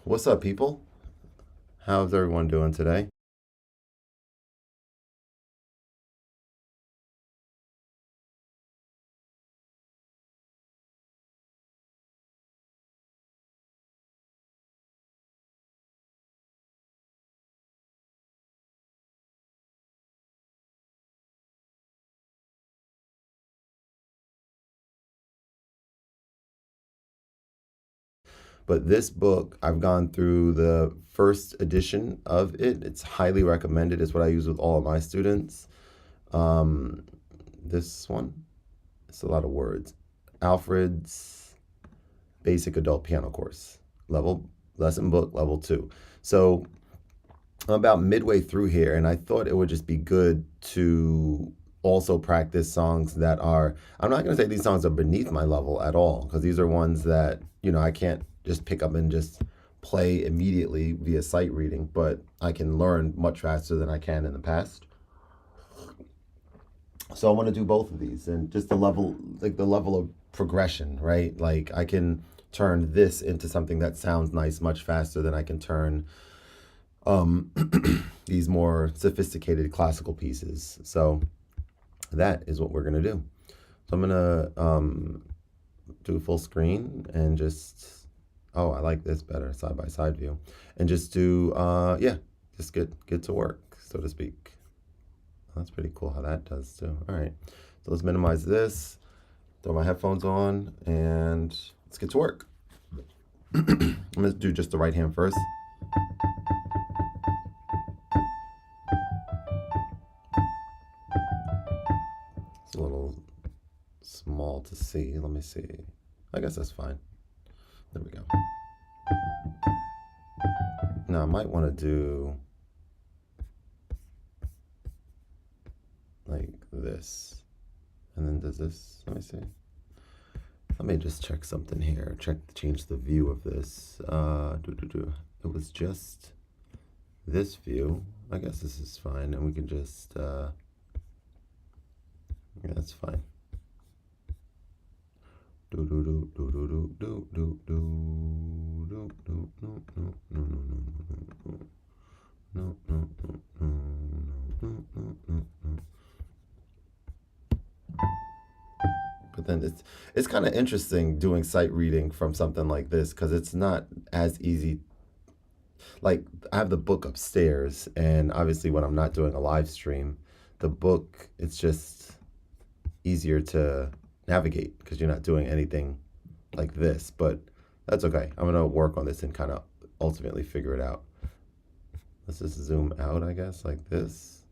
What's up, people? How's everyone doing today? But this book, I've gone through the first edition of it. It's highly recommended. It's what I use with all of my students. Um, this one, it's a lot of words. Alfred's Basic Adult Piano Course, level lesson book level 2. So I'm about midway through here, and I thought it would just be good to also practice songs that are. I'm not going to say these songs are beneath my level at all, because these are ones that I can't just pick up and just play immediately via sight reading, but I can learn much faster than I can in the past. So I want to do both of these, and just the level of progression, right? Like I can turn this into something that sounds nice much faster than I can turn um, these more sophisticated classical pieces. So that is what we're gonna do. So I'm gonna do full screen and just, oh, I like this better, side by side view, and just do yeah, just get to work, so to speak. That's pretty cool how that does too. All right, so let's minimize this, throw my headphones on, and let's get to work. I'm gonna do just the right hand first. It's a little small to see. Let me see. I guess that's fine. There we go. Now I might want to do like this. And then does this, let me see. Let me just check something here. Change the view of this. It was just this view. I guess this is fine. And we can just, yeah, that's fine. Do do do do do do do do do do no no no no no no no no no no no no no. But then it's kind of interesting doing sight reading from something like this because it's not as easy. Like I have the book upstairs, and obviously when I'm not doing a live stream, the book it's just easier to navigate because you're not doing anything like this. But that's okay. I'm gonna work on this and kind of ultimately figure it out. Let's just zoom out, I guess, like this.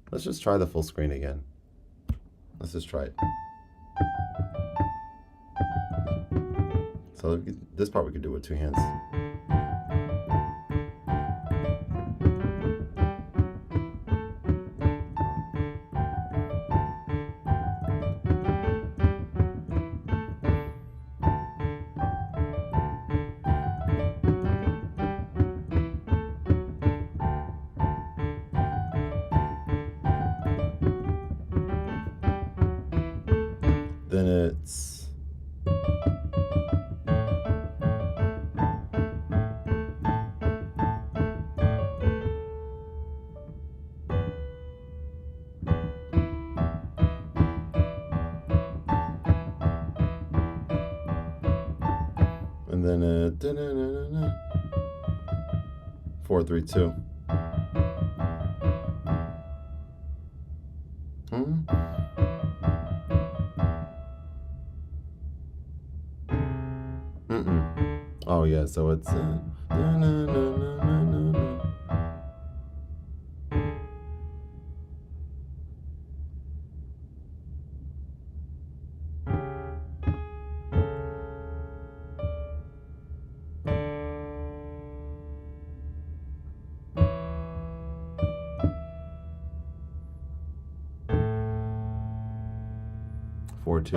Let's just try the full screen again. Let's just try it. So this part we could do with two hands. Then it's and then 4-3-2. Hmm? Mm-mm. Oh yeah, so it's 4-2.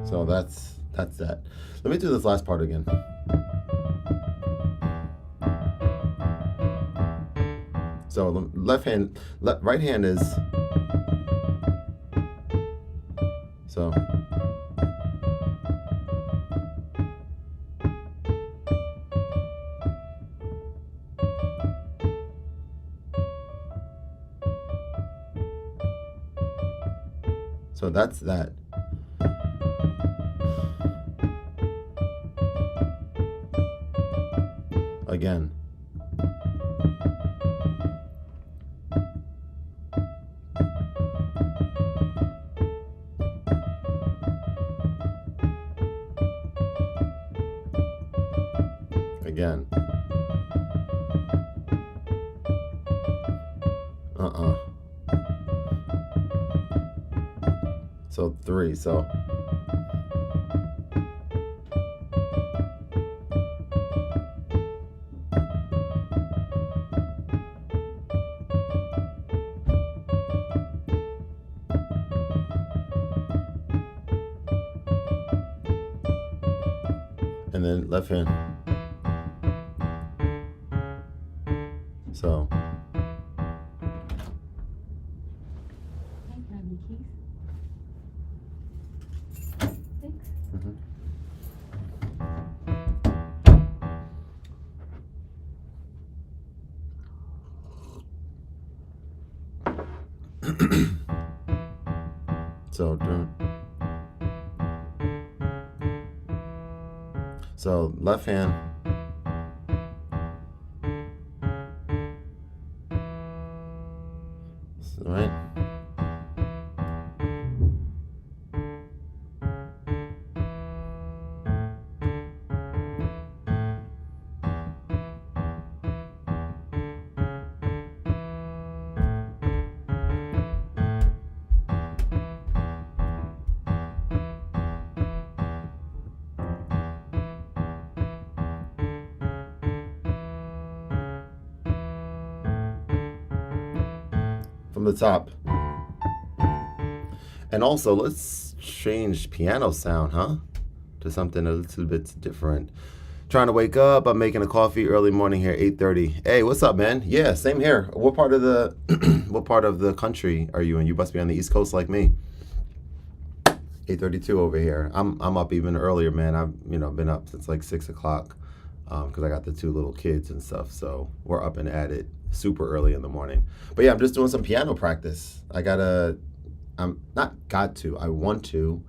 So that's that. Let me do this last part again. So right hand is so So that's that. Again. Again. So 3. So and then left hand. So so left hand. Right. From the top. And also, let's change piano sound, huh? To something a little bit different. Trying to wake up. I'm making a coffee early morning here, 8:30. Hey, what's up, man? Yeah, same here. What part of the what part of the country are you in? You must be on the East Coast like me. 8:32 over here. I'm up even earlier, man. I've been up since like 6 o'clock because I got the 2 little kids and stuff. So we're up and at it super early in the morning. But yeah, I'm just doing some piano practice. I want to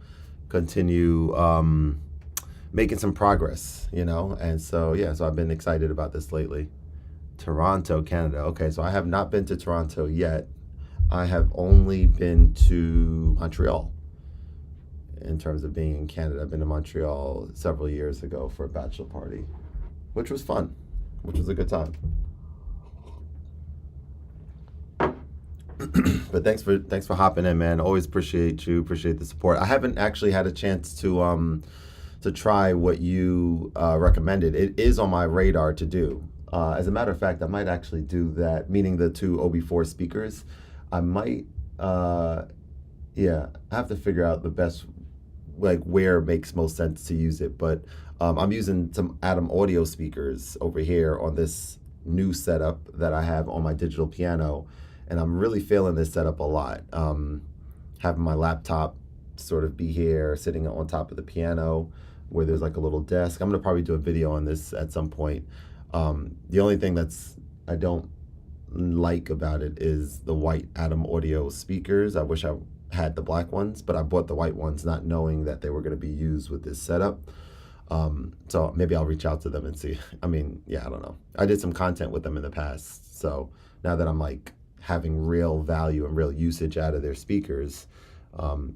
continue making some progress, And so yeah, so I've been excited about this lately. Toronto, Canada. Okay, so I have not been to Toronto yet. I have only been to Montreal. In terms of being in Canada, I've been to Montreal several years ago for a bachelor party, which was fun, which was a good time. But thanks for hopping in, man. Always appreciate you. Appreciate the support. I haven't actually had a chance to try what you recommended. It is on my radar to do. As a matter of fact, I might actually do that. Meaning the 2 OB4 speakers. I might. Yeah, I have to figure out the best, like where it makes most sense to use it. But I'm using some Adam audio speakers over here on this new setup that I have on my digital piano. And I'm really feeling this setup a lot. Having my laptop sort of be here, sitting on top of the piano where there's like a little desk. I'm going to probably do a video on this at some point. The only thing I don't like about it is the white Adam audio speakers. I wish I had the black ones, but I bought the white ones not knowing that they were going to be used with this setup. So maybe I'll reach out to them and see. I mean, yeah, I don't know. I did some content with them in the past. So now that I'm like having real value and real usage out of their speakers,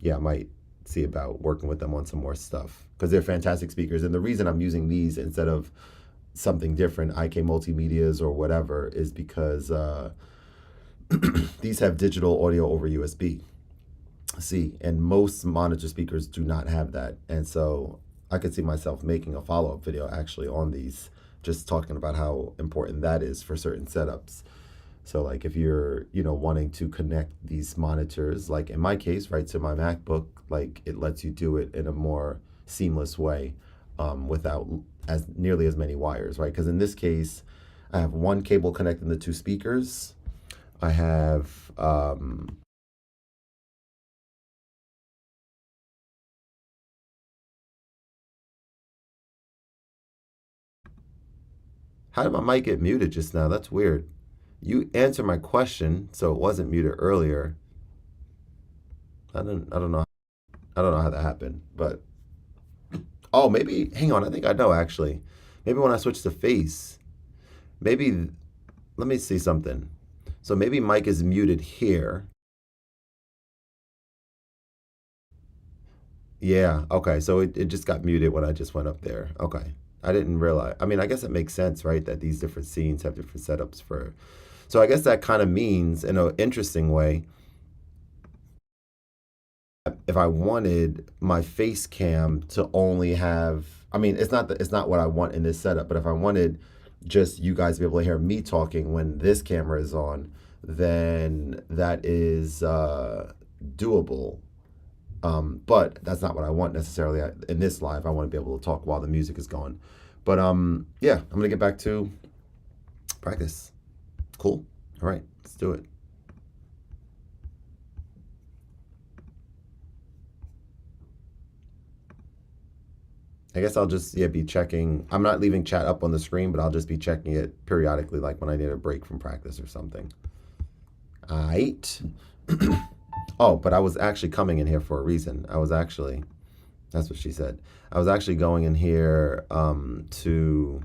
yeah, I might see about working with them on some more stuff because they're fantastic speakers. And the reason I'm using these instead of something different, IK Multimedias or whatever, is because these have digital audio over USB-C, and most monitor speakers do not have that. And so I could see myself making a follow-up video actually on these, just talking about how important that is for certain setups. So like if you're, wanting to connect these monitors, like in my case, right, to my MacBook, like it lets you do it in a more seamless way without as nearly as many wires, right? Because in this case, I have one cable connecting the 2 speakers. I have how did my mic get muted just now? That's weird. You answered my question, so it wasn't muted earlier. I don't know. I don't know how that happened, but oh, maybe hang on. I think I know actually. Maybe when I switch to face, maybe let me see something. So maybe mic is muted here. Yeah. Okay. So it just got muted when I just went up there. Okay. I didn't realize. I mean, I guess it makes sense, right? That these different scenes have different setups for. So I guess that kind of means, in an interesting way, if I wanted my face cam to only have, I mean, it's not what I want in this setup, but if I wanted just you guys to be able to hear me talking when this camera is on, then that is doable. But that's not what I want necessarily in this live. I want to be able to talk while the music is going. But yeah, I'm gonna get back to practice. Cool. All right, let's do it. I guess I'll just be checking. I'm not leaving chat up on the screen, but I'll just be checking it periodically, like when I need a break from practice or something. All right. Oh, but I was actually coming in here for a reason. That's what she said. I was actually going in here to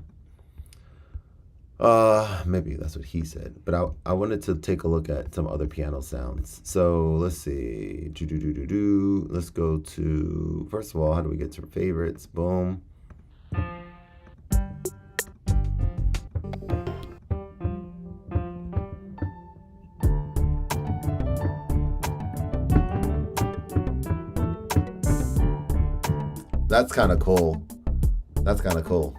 maybe that's what he said, but I wanted to take a look at some other piano sounds. So let's see. Let's go to, first of all, how do we get to favorites? Boom. That's kind of cool. That's kind of cool.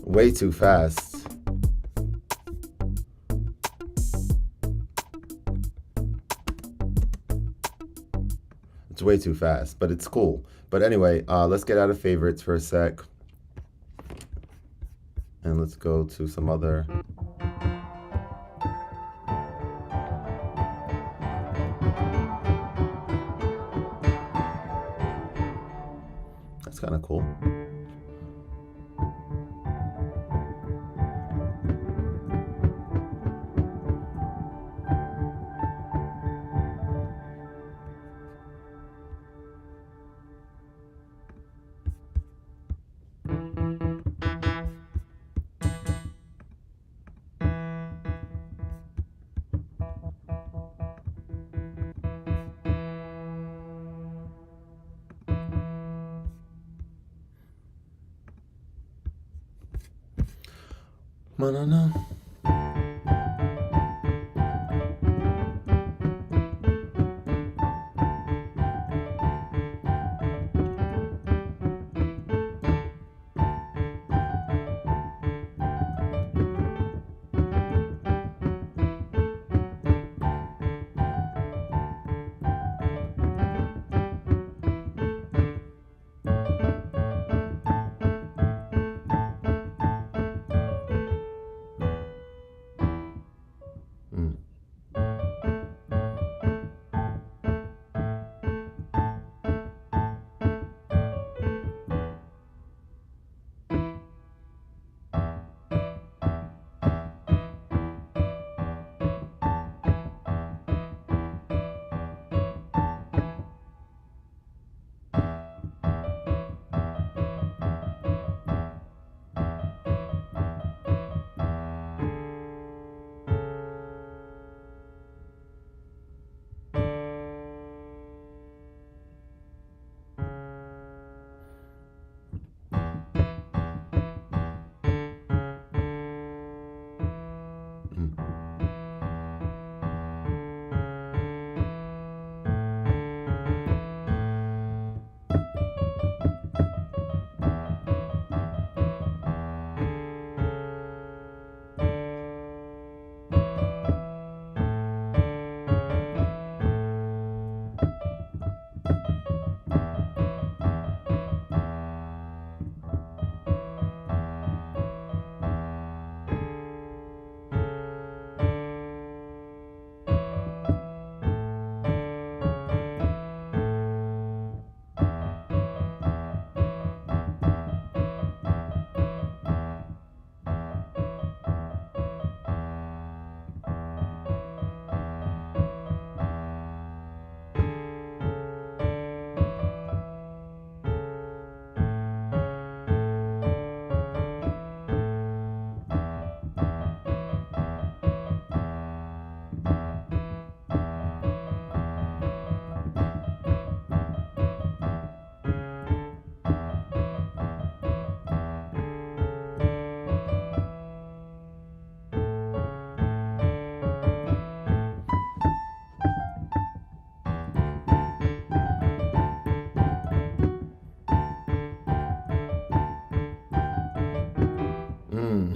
Way too fast. It's way too fast, but it's cool. But anyway, let's get out of favorites for a sec. And let's go to some other. That's kind of cool. No.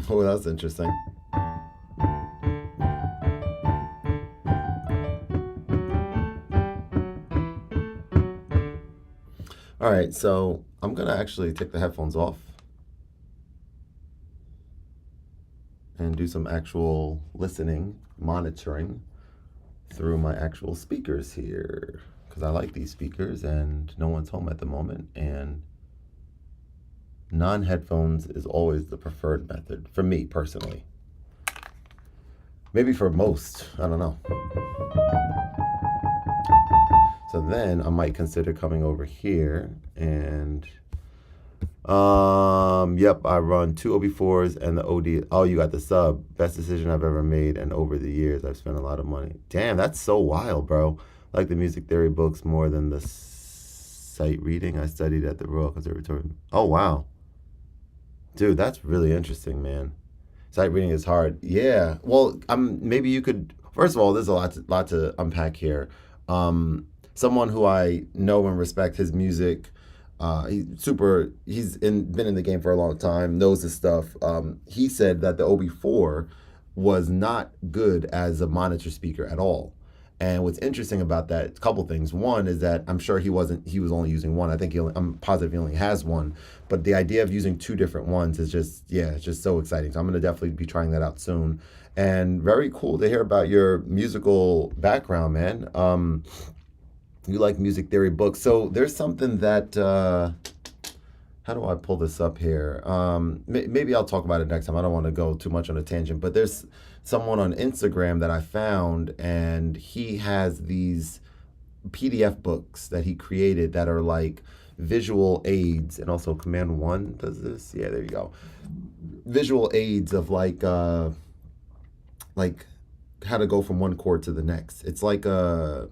Oh, that's interesting. All right, so I'm gonna actually take the headphones off and do some actual listening, monitoring through my actual speakers here because I like these speakers and no one's home at the moment, and non-headphones is always the preferred method for me personally. Maybe for most, I don't know. So then I might consider coming over here and yep, I run two OB4s and the OD. Oh, you got the sub. Best decision I've ever made, and over the years I've spent a lot of money. Damn, that's so wild, bro. I like the music theory books more than the sight reading I studied at the Royal Conservatory. Oh wow. Dude, that's really interesting, man. Sight reading is hard. Yeah. Well, maybe you could. First of all, there's a lot to unpack here. Someone who I know and respect his music. Been in the game for a long time, knows his stuff. He said that the OB4 was not good as a monitor speaker at all. And what's interesting about that, a couple things. One is that I'm sure he was only using one. I'm positive he only has one. But the idea of using two different ones is it's just so exciting. So I'm gonna definitely be trying that out soon. And very cool to hear about your musical background, man. You like music theory books. So there's something that how do I pull this up here? Maybe I'll talk about it next time. I don't want to go too much on a tangent, but there's someone on Instagram that I found, and he has these PDF books that he created that are like visual aids, and also Command One does this. Yeah, there you go. Visual aids of like how to go from one chord to the next. It's like a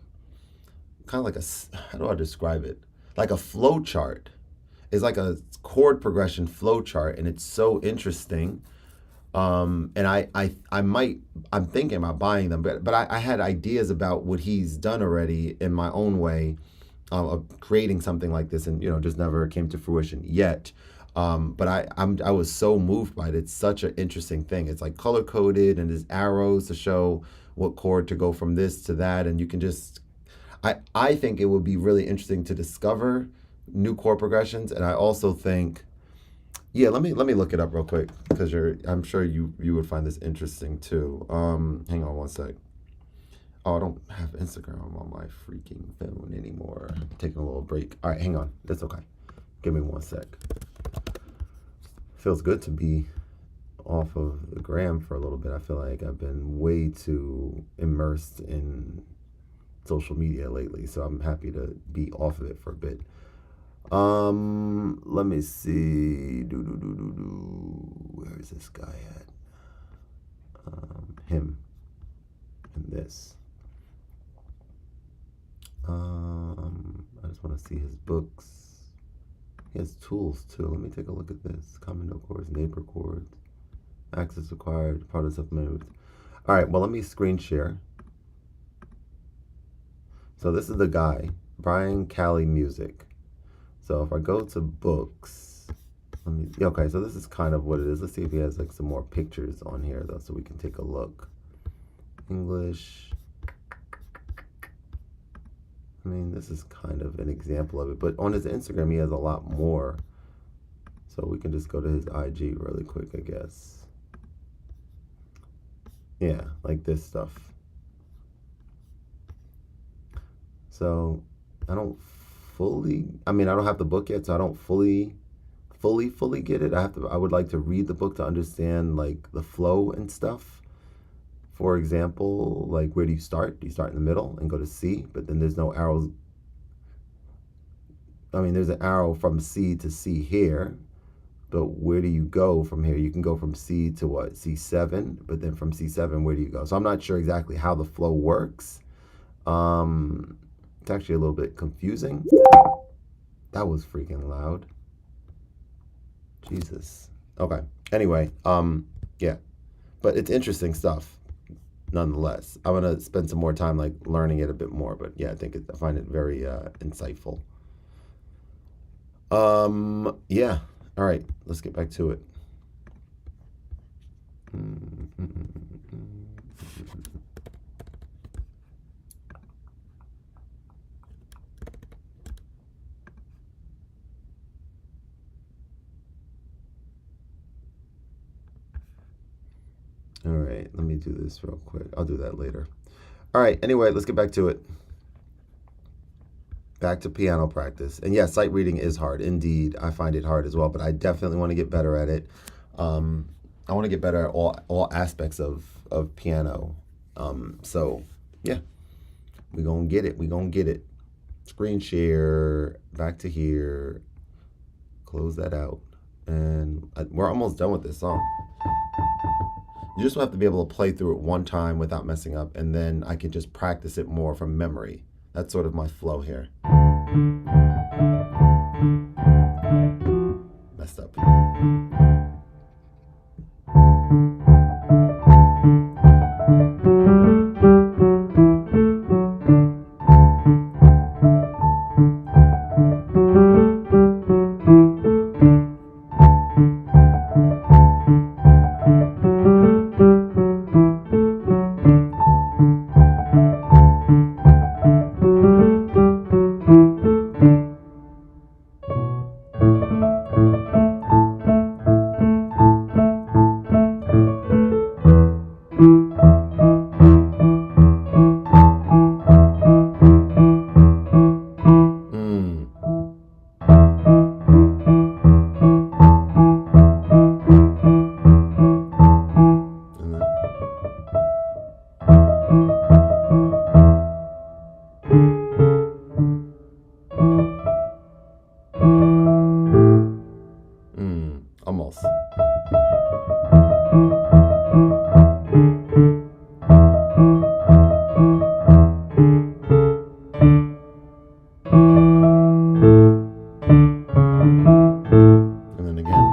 kind of like how do I describe it? Like a flow chart. It's like a chord progression flow chart, and it's so interesting. And I'm thinking about buying them, but I had ideas about what he's done already in my own way of creating something like this, and just never came to fruition yet. But I was so moved by it. It's such an interesting thing. It's like color coded, and there's arrows to show what chord to go from this to that, and you can just. I think it would be really interesting to discover new chord progressions, and I also think, yeah, let me look it up real quick because I'm sure you would find this interesting too. Hang on one sec. Oh, I don't have Instagram on my freaking phone anymore. I'm taking a little break. All right, hang on. That's okay. Give me one sec. Feels good to be off of the gram for a little bit. I feel like I've been way too immersed in social media lately, so I'm happy to be off of it for a bit. Let me see. Where is this guy at? Him and this. I just want to see his books. He has tools too. Let me take a look at this. Common note chords, neighbor chords, access required, part of supplemental. All right, well, let me screen share. So this is the guy, Brian Cali Music. So if I go to books, okay, so this is kind of what it is. Let's see if he has like some more pictures on here though, so we can take a look. English. I mean, this is kind of an example of it, but on his Instagram, he has a lot more. So we can just go to his IG really quick, I guess. Yeah, like this stuff. So I don't have the book yet, so I don't fully get it. I would like to read the book to understand like the flow and stuff. For example, like where do you start? Do you start in the middle and go to C? But then there's no arrows. I mean, there's an arrow from C to C here, but where do you go from here? You can go from C to what? C7, but then from C7, where do you go? So I'm not sure exactly how the flow works. It's actually a little bit confusing. That was freaking loud. Jesus. Okay. Anyway, yeah. But it's interesting stuff nonetheless. I'm going to spend some more time like learning it a bit more, but yeah, I find it very insightful. Yeah. All right, let's get back to it. All right, let me do this real quick. I'll do that later. All right, anyway, let's get back to it. Back to piano practice. And yeah, sight reading is hard. Indeed, I find it hard as well, but I definitely want to get better at it. I want to get better at all aspects of piano. So yeah, we're going to get it. We're going to get it. Screen share, back to here, close that out. And we're almost done with this song. You just have to be able to play through it one time without messing up, and then I can just practice it more from memory. That's sort of my flow here. Messed up. Almost. And then again.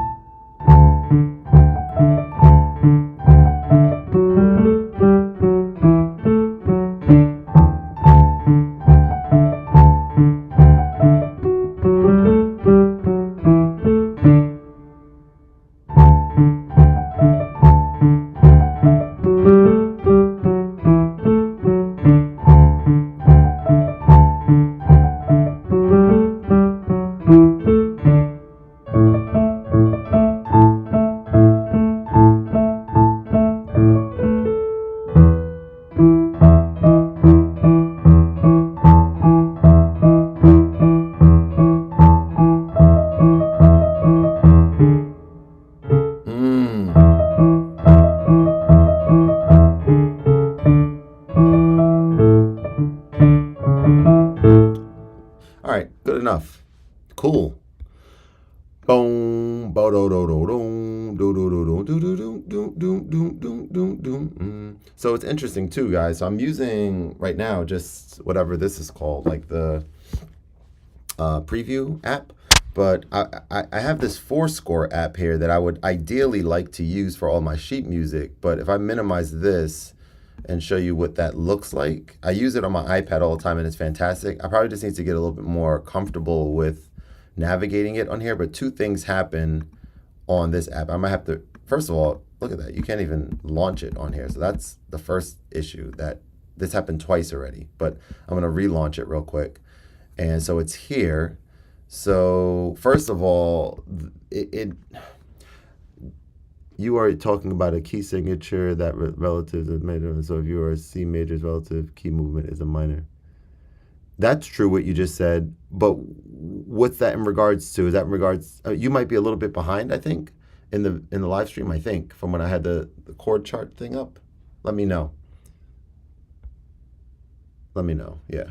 All right, good enough. Cool. Boom, bo do do do do do do do do do do do do do do. So it's interesting too, guys. So I'm using right now just whatever this is called, like the preview app. But I have this Fourscore app here that I would ideally like to use for all my sheet music. But if I minimize this and show you what that looks like, I use it on my iPad all the time and it's fantastic. I probably just need to get a little bit more comfortable with navigating it on here. But two things happen on this app. I might have to, first of all, look at that. You can't even launch it on here. So that's the first issue. That this happened twice already. But I'm going to relaunch it real quick. And so it's here. So first of all, you are talking about a key signature that relative is major. So if you are a C major's relative key movement is a minor. That's true what you just said, but what's that in regards to? Is that in regards? You might be a little bit behind, I think, in the live stream. I think from when I had the chord chart thing up. Let me know. Let me know. Yeah.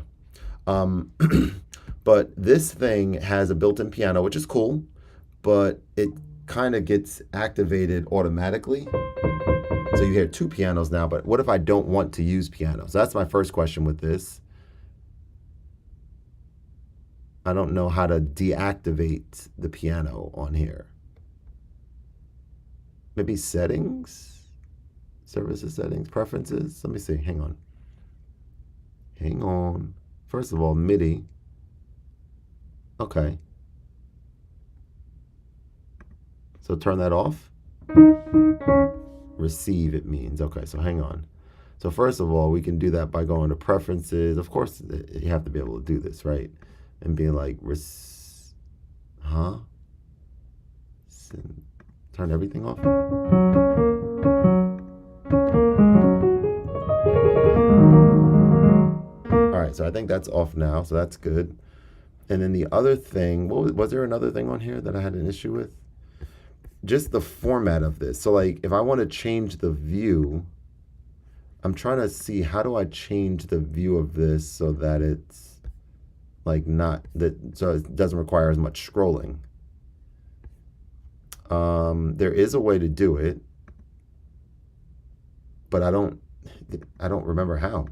But this thing has a built-in piano, which is cool, but it kind of gets activated automatically. So you hear two pianos now, but what if I don't want to use pianos? So that's my first question with this. I don't know how to deactivate the piano on here. Maybe settings, services settings, preferences. Let me see, hang on. Hang on. First of all, MIDI. Okay. So turn that off. receive it means. Okay, so hang on. So first of all, we can do that by going to preferences. Of course, you have to be able to do this, right? And being like, turn everything off. All right, so I think that's off now, so that's good. And then the other thing, was there another thing on here that I had an issue with? Just the format of this. So like, if I want to change the view, I'm trying to see how do I change the view of this so that it's like not that, so it doesn't require as much scrolling. There is a way to do it, but I don't remember how.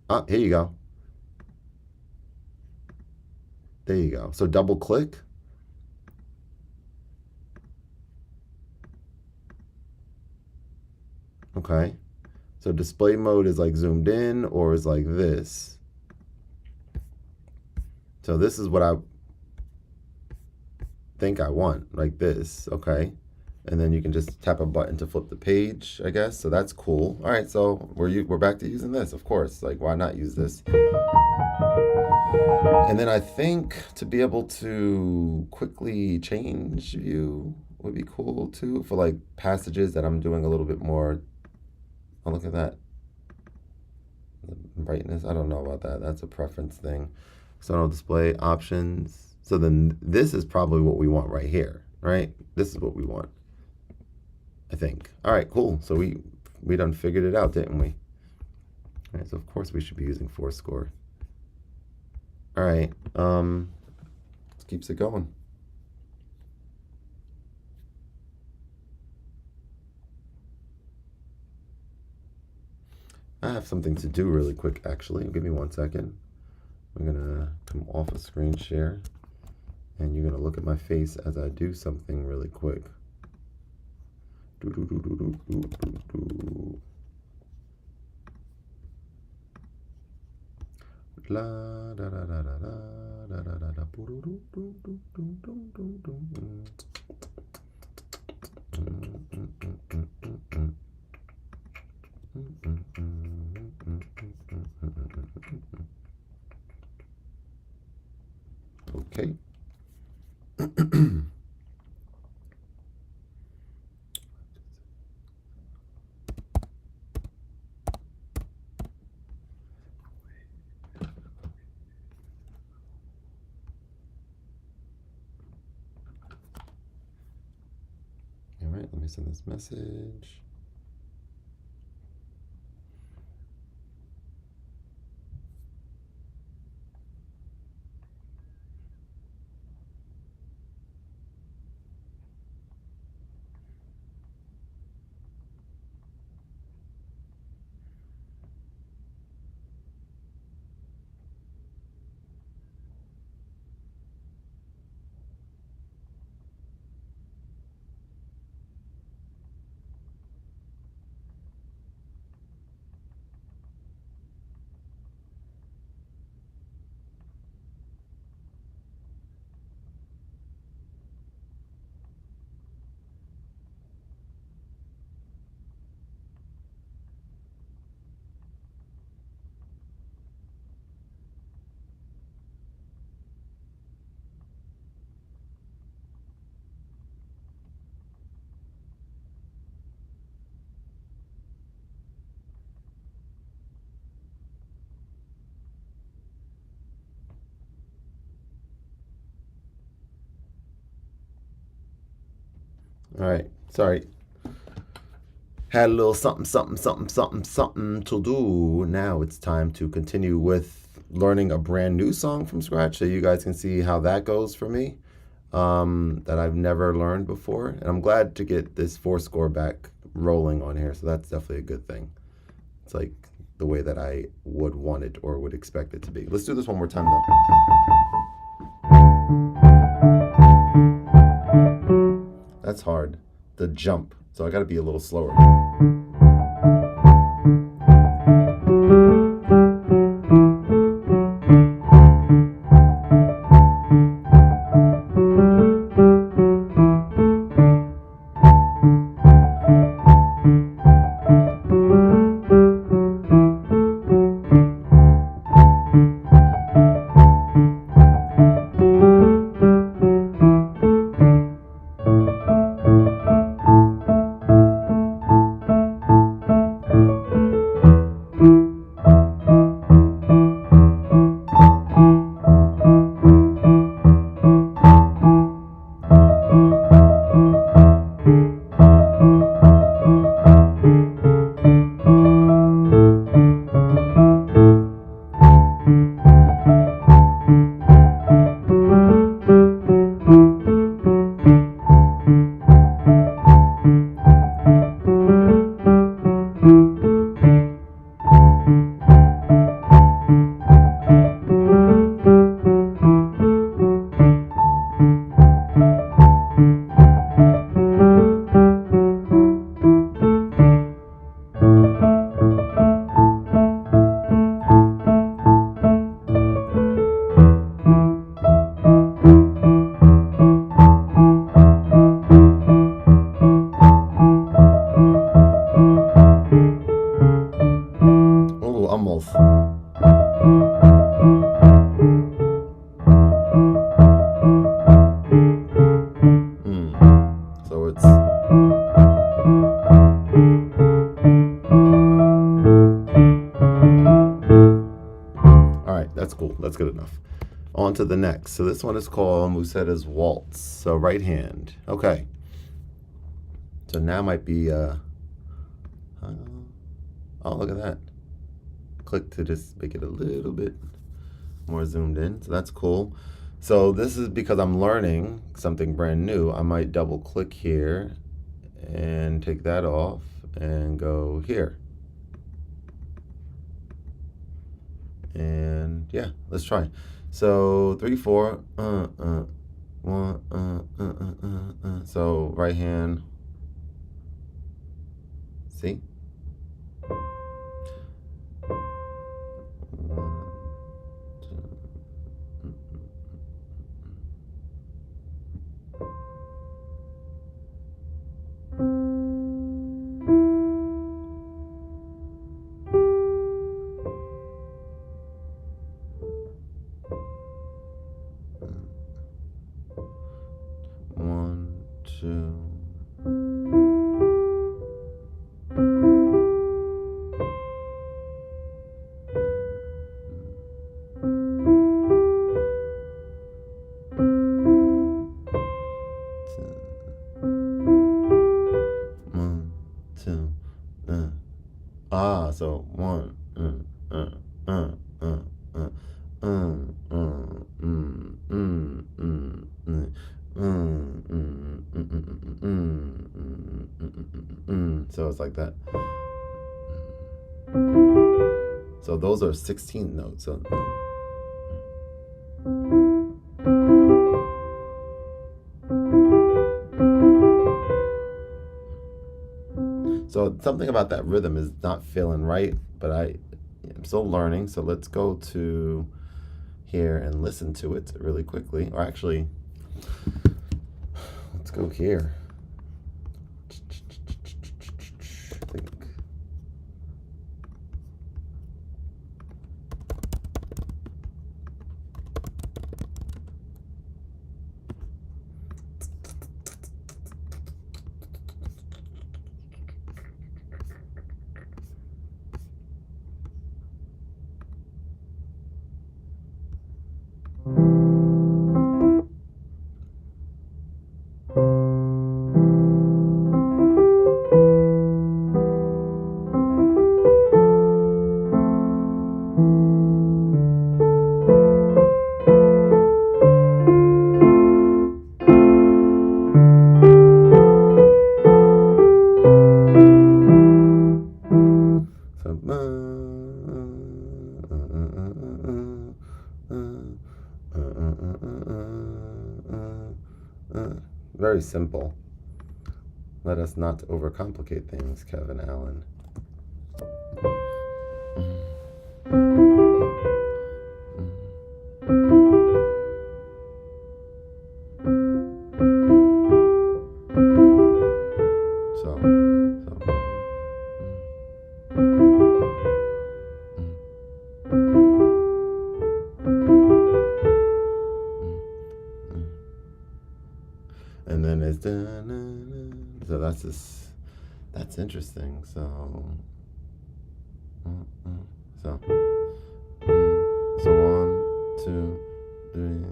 Ah, here you go. There you go. So double click. Okay. So display mode is like zoomed in or is like this. So this is what I think I want, like this, okay? And then you can just tap a button to flip the page, I guess. So that's cool. All right, so we're back to using this, of course. Like, why not use this? And then I think to be able to quickly change view would be cool too for like passages that I'm doing a little bit more. Oh, look at that. The brightness, I don't know about that. That's a preference thing. External display options. So then this is probably what we want right here, right? This is what we want, I think. All right, cool. So we done figured it out, didn't we? All right, so of course we should be using Fourscore. All right, let's keep it going. I have something to do really quick, actually. Give me 1 second. I'm gonna come off a screen share, and you're gonna look at my face as I do something really quick. La da da da da da da da da Okay. All right, let me send this message. All right, sorry. Had a little something to do. Now it's time to continue with learning a brand new song from scratch so you guys can see how that goes for me, that I've never learned before. And I'm glad to get this Fourscore back rolling on here, so that's definitely a good thing. It's like the way that I would want it or would expect it to be. Let's do this one more time though. That's hard. The jump. So I got to be a little slower. that's cool. That's good enough. On to the next. So this one is called Museta's Waltz. So right hand. Okay. So now might be, oh, look at that. Click to just make it a little bit more zoomed in. So that's cool. So this is because I'm learning something brand new. I might double click here and take that off and go here. And yeah, let's try. So 3, 4, 1, so right hand. See? 1, 2. So 1, so it's like that. So those are 16 notes. So something about that rhythm is not feeling right, but I'm still learning. So let's go to here and listen to it really quickly. Or actually, let's go here. I think. Very simple. Let us not overcomplicate things, Kevin Allen. And then it's so that's interesting. So 1, 2, 3.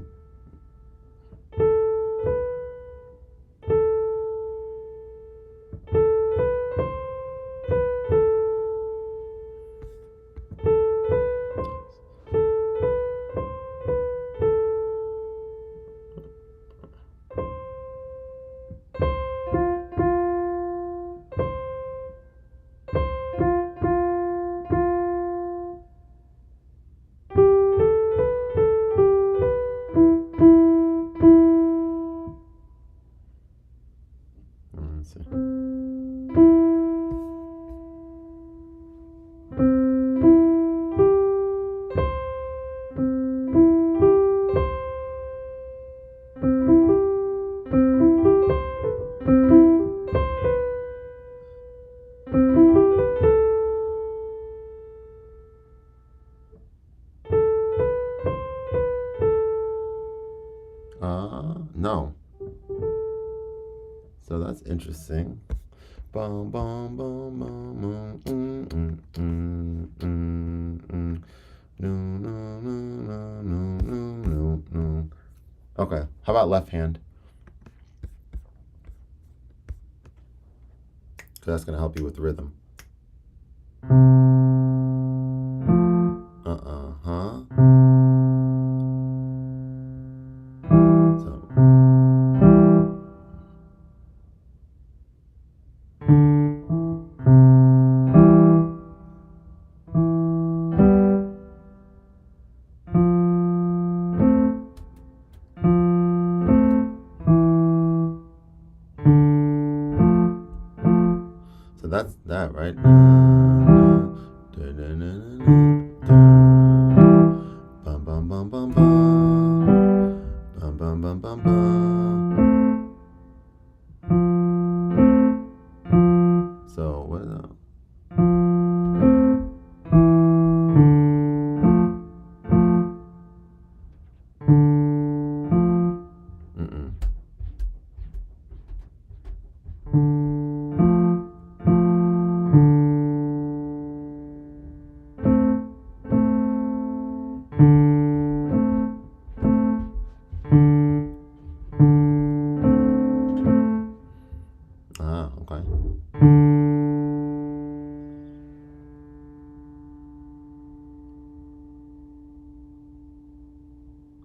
Let's see. No. So that's interesting. Bum, bum, bum, bum, No, no, no, no, no, no, no. Okay, how about left hand? Because that's going to help you with rhythm. Huh? So. So that's that, right? Bum bum bum bum bum. Bum bum bum bum bum. So what is that? Mm-mm. Ah, okay.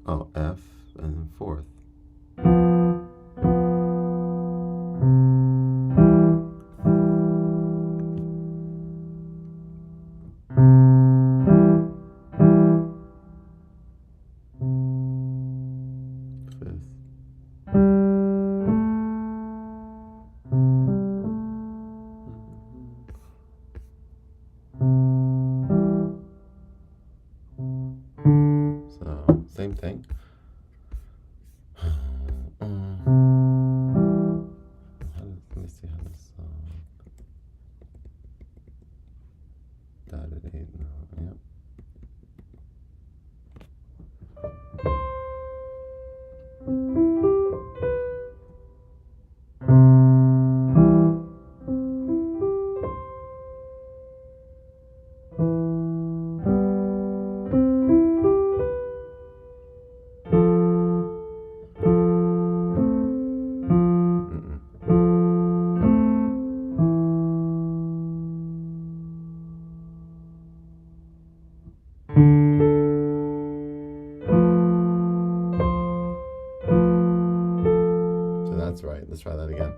Oh, F and then fourth. Fifth. So same thing. Let me see how this dotted 8. No, yep. So that's right. Let's try that again.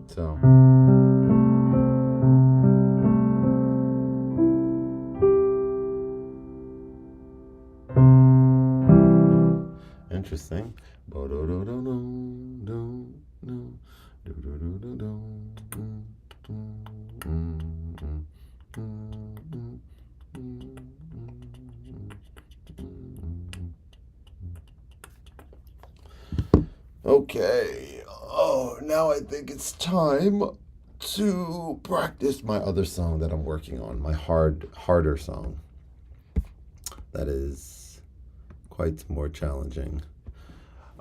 So. Interesting. Okay. Oh, now I think it's time to practice my other song that I'm working on, my harder song. That is quite more challenging.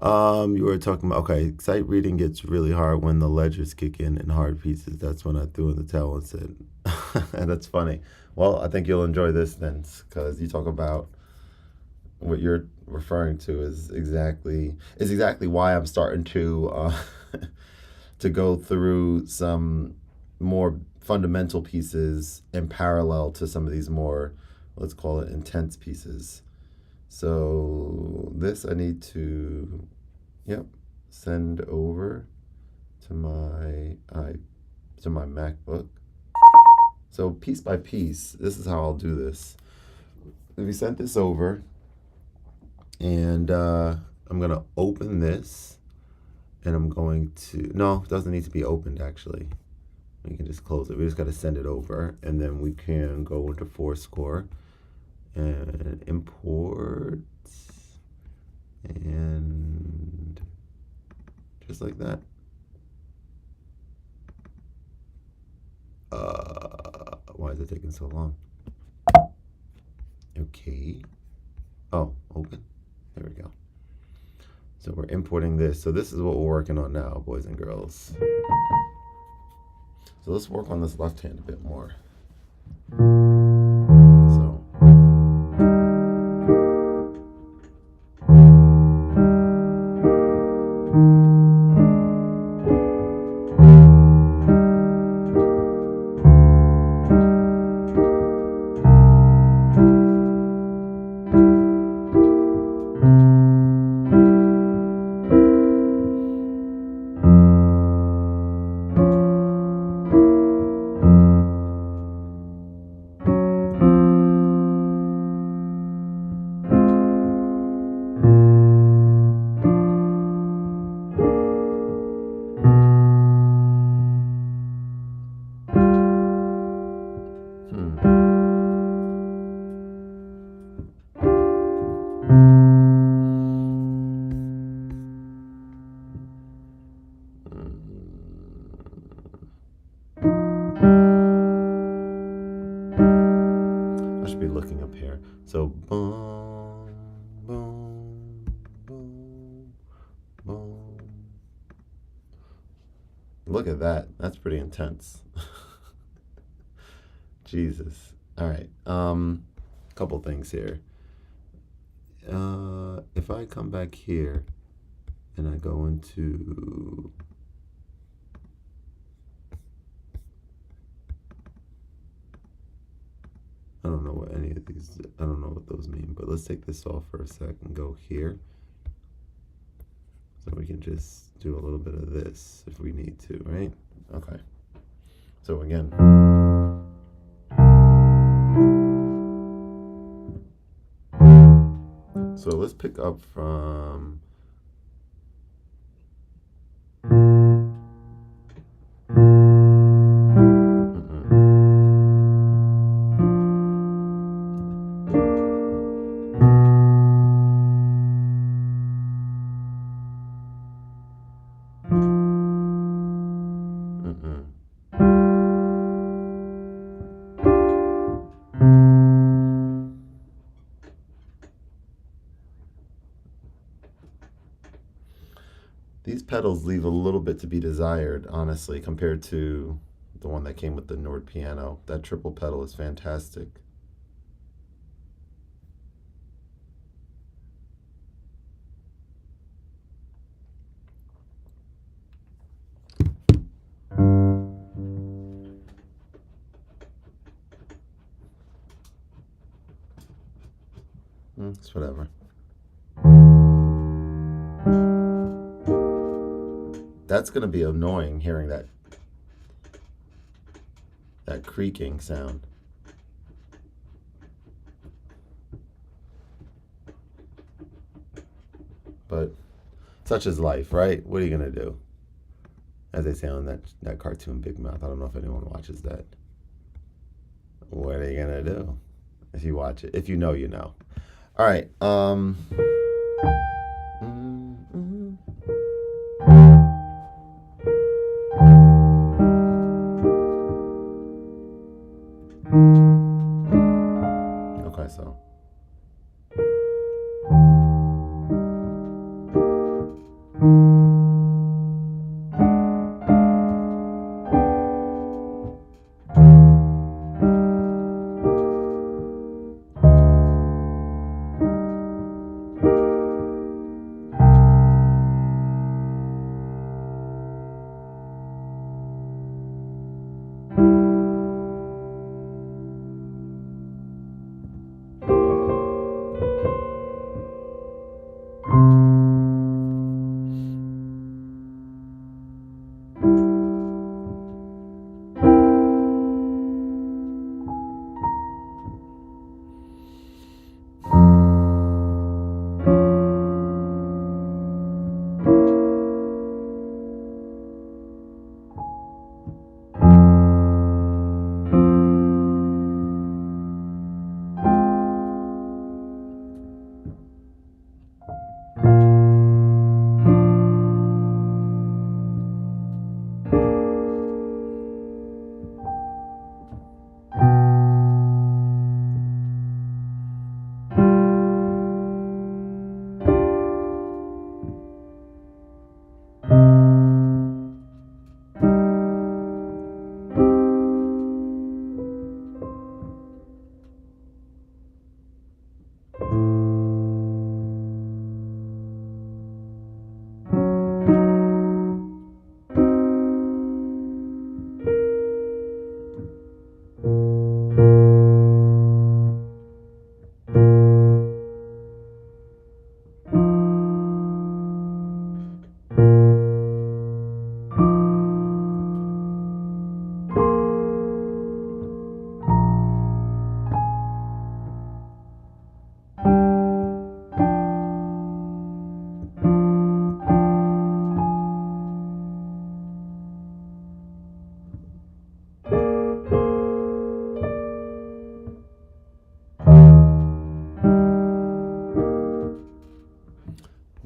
You were talking about, okay, sight reading gets really hard when the ledgers kick in hard pieces. That's when I threw in the towel and said, That's funny. Well, I think you'll enjoy this then, because you talk about what you're referring to is exactly why I'm starting to go through some more fundamental pieces in parallel to some of these more, let's call it, intense pieces. So this I need to, yep, send over to my MacBook. So piece by piece, this is how I'll do this. If we sent this over, and I'm gonna open this, and I'm going to, no, it doesn't need to be opened actually. We can just close it. We just got to send it over, and then we can go into Fourscore and import, and just like that. Why is it taking so long? Okay. Oh, open. There we go. So we're importing this. So this is what we're working on now, boys and girls. So let's work on this left hand a bit more. So. Be looking up here. So boom, boom, boom, boom. Look at that. That's pretty intense. Jesus. All right. Couple things here. If I come back here and I go into I don't know what any of these, I don't know what those mean, but let's take this off for a sec and go here. So we can just do a little bit of this if we need to, right? Okay. So again. So let's pick up from these pedals leave a little bit to be desired, honestly, compared to the one that came with the Nord piano. That triple pedal is fantastic. It's whatever. That's going to be annoying, hearing that creaking sound. But such is life, right? What are you going to do? As they say on that cartoon Big Mouth. I don't know if anyone watches that. What are you going to do if you watch it? If you know, you know. All right. Okay, so.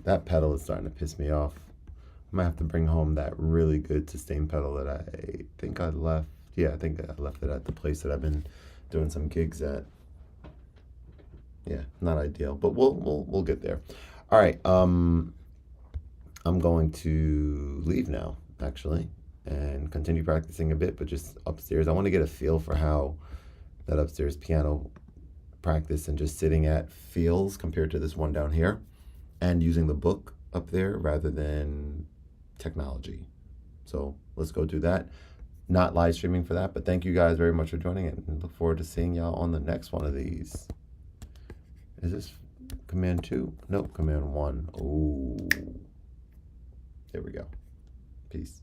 That pedal is starting to piss me off. I might have to bring home that really good sustain pedal that I think I left. Yeah, I think I left it at the place that I've been doing some gigs at. Yeah, not ideal, but we'll get there. All right, I'm going to leave now, actually, and continue practicing a bit, but just upstairs. I want to get a feel for how that upstairs piano practice and just sitting at feels compared to this one down here, and using the book up there rather than technology. So let's go do that. Not live streaming for that, but thank you guys very much for joining it, and look forward to seeing y'all on the next one of these. Is this command 2? Nope, command 1. Oh, there we go. Peace.